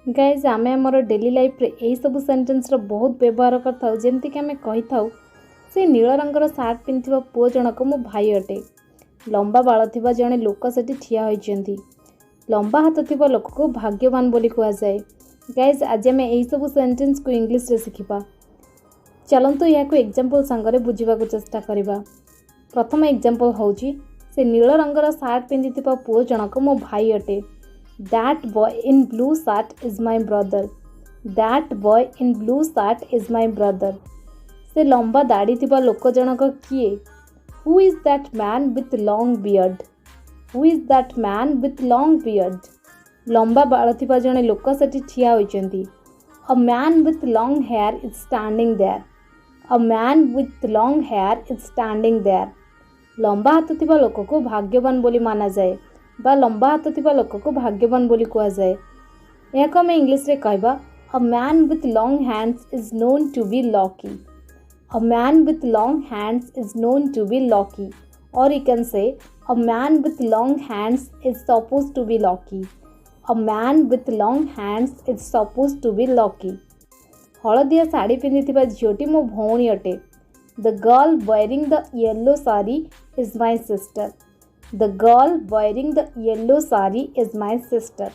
Guys आम आमर daily life रे यही सब सेंटेंस बहुत व्यवहार करथाउ जेमती कि आमे कही थाउ से नील रंगर सार्ट पिंधिबा पुओ जनक मो भाई अटे। लंबा बाल थिबा जणे लोक सेठी ठिया होइचंती। लंबा हाथ थिबा लोक को भाग्यवान बोली कुआ जाए। गाइज आज आमे यही सब सेंटेंस को इंग्लिश रे सिखिबा। चलंतु या को एग्जांपल संगरे बुझिबा को चेष्टा करिबा। प्रथम एग्जांपल होउची से नील रंगर सार्ट पिंधिबा पुओ जनक मो भाई अटे। That boy in blue shirt is my brother. That boy in blue shirt is my brother. से लंबा दाढ़ी थिबा लोक जनक किए? Who is that man with long beard? Who is that man with long beard? लंबा बाल थिबा जणे लोक सेठी ठिया होइचंती। A man with long hair is standing there. A man with long hair is standing there. लंबा हाथ थिबा लोक को भाग्यवान बोली माना जाए बा लंबा हाथ थिबा लोक को भाग्यवान बोली कुआ जाए। याको आमे इंग्लिश रे कहबा a man with long hands is known to be lucky. A man with long hands is known to be lucky. और you can say a man with long hands is suppose to be lucky. A man with long hands is suppose to be lucky. हलदिया साड़ी पिंधिथिबा झियोटी मो भौणी अटे। The girl wearing the yellow sari is my sister. The girl wearing the yellow sari is my sister.